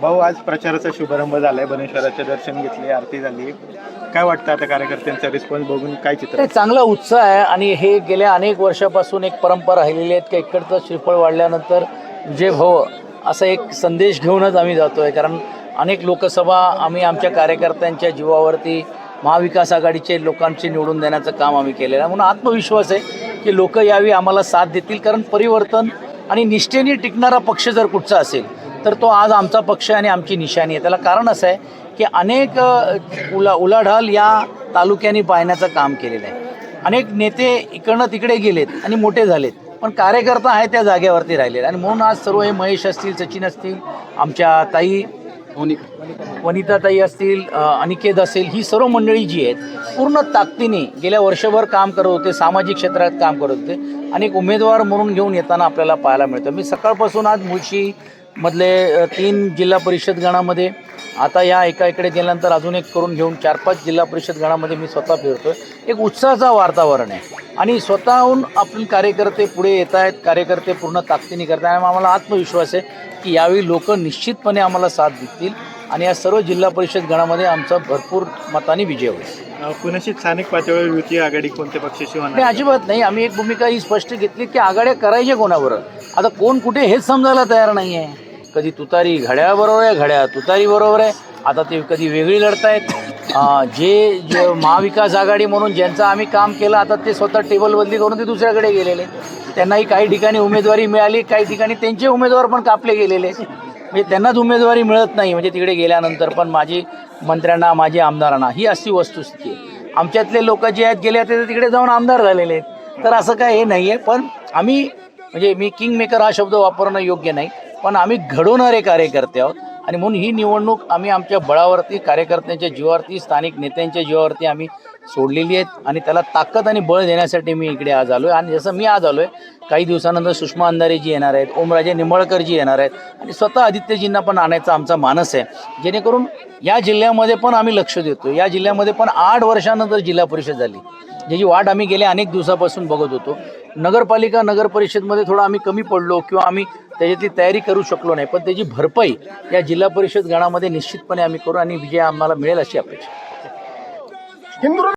भाऊ, आज प्रचाराचा शुभारंभ झालाय, बनेश्वराचे दर्शन घेतले, आरती झाली. काय वाटतं आता कार्याकर्त्यांचा रिस्पॉन्स बघून, काय चित्र ते चांगला उत्साह आहे आणि हे गेल्या अनेक वर्षापासून एक परंपरा राहिलेली आहे की इकडचं श्रीफळ वाढल्यानंतर जे भव असा एक संदेश घेऊनच आम्ही जातो आहे. कारण अनेक लोकसभा आम्ही आमच्या कार्यकर्त्यांच्या जीवावरती महाविकास आघाडीचे लोकांची निवडून देण्याचं काम आम्ही केलेलं आहे. म्हणून आत्मविश्वास आहे की लोक यावी आम्हाला साथ देतील. कारण परिवर्तन आणि निष्ठेने टिकणारा पक्ष जर कुठचा असेल तर तो आज आमचा पक्ष आणि आमची निशाणी आहे. त्याला कारण असं आहे की अनेक उलाढाल या तालुक्यांनी पाहण्याचं काम केलेलं आहे. अनेक नेते इकडनं तिकडे गेलेत आणि मोठे झालेत, पण कार्यकर्ता आहे त्या जागेवरती राहिलेत. आणि म्हणून आज सर्व हे महेश असतील, सचिन असतील, आमच्या ताई वनिताताई असतील, अनिकेत असेल, ही सर्व मंडळी जी आहेत पूर्ण ताकदीने गेल्या वर्षभर काम करत होते, सामाजिक क्षेत्रात काम करत होते. आणि एक उमेदवार म्हणून घेऊन येताना आपल्याला पाहायला मिळतं. मी सकाळपासून आज मुळशी मधले 3 जिल्हा परिषद गणामध्ये, आता या इकडे गेल्यानंतर अजून एक करून घेऊन 4-5 जिल्हा परिषद गणामध्ये मी स्वतः फिरतोय. एक उत्साहाचं वातावरण आहे आणि स्वतःहून आपण कार्यकर्ते पुढे येत आहेत, कार्यकर्ते पूर्ण ताकदीने करत आहेत. आम्हाला आत्मविश्वास आहे की यावेळी लोक निश्चितपणे आम्हाला साथ देतील आणि या सर्व जिल्हा परिषद गणामध्ये आमचा भरपूर मताने विजय होईल. कुणाशी स्थानिक पातळीवर युती आघाडी कोणत्या पक्षाशी होणार? नाही, अजिबात नाही. आम्ही एक भूमिका ही स्पष्ट घेतली की आघाड्या करायच्या कोणाबरोबर. आता कोण कुठे हेच समजायला तयार नाही आहे. कधी तुतारी घड्याळाबरोबर आहे, घड्याळ तुतारी बरोबर आहे. आता ते कधी वेगळी लढतायत. जे महाविकास आघाडी म्हणून ज्यांचं आम्ही काम केलं, आता ते स्वतः टेबल बदली करून ते दुसऱ्याकडे गेलेले. त्यांनाही काही ठिकाणी उमेदवारी मिळाली, काही ठिकाणी त्यांचे उमेदवार पण कापले गेलेले. म्हणजे त्यांनाच उमेदवारी मिळत नाही, म्हणजे तिकडे गेल्यानंतर पण माझी मंत्र्यांना, माझी आमदारांना, ही अशी वस्तुस्थिती आहे. आमच्यातले लोक जे आहेत गेले ते तिकडे जाऊन आमदार झालेले आहेत. तर असं काय हे नाही आहे. पण आम्ही, म्हणजे मी किंग मेकर हा शब्द वापरणं योग्य नाही, पण आम्ही घडवणारे कार्यकर्ते आहोत. आणि म्हणून ही निवडणूक आम्ही आमच्या बळावरती, कार्यकर्त्यांच्या जीवावरती, स्थानिक नेत्यांच्या जीवावरती आम्ही सोडलेली आहेत. आणि त्याला ताकद आणि बळ देण्यासाठी मी इकडे आज आलो आहे. आणि जसं मी आज आलो आहे, काही दिवसानंतर सुषमा अंधारेजी येणार आहेत, ओमराजे निंबाळकरजी येणार आहेत आणि स्वतः आदित्यजींना पण आणायचा आमचा मानस आहे. जेणेकरून या जिल्ह्यामध्ये पण आम्ही लक्ष देतो. या जिल्ह्यामध्ये पण 8 वर्षानंतर जिल्हा परिषद झाली, ज्याची वाट आम्ही गेल्या अनेक दिवसापासून बघत होतो. नगरपालिका, नगर परिषदमध्ये थोडं आम्ही कमी पडलो किंवा आम्ही त्याच्यातली तयारी करू शकलो नाही, पण त्याची भरपाई या जिल्हा परिषद गणामध्ये निश्चितपणे आम्ही करू आणि विजय आम्हाला मिळेल अशी अपेक्षा.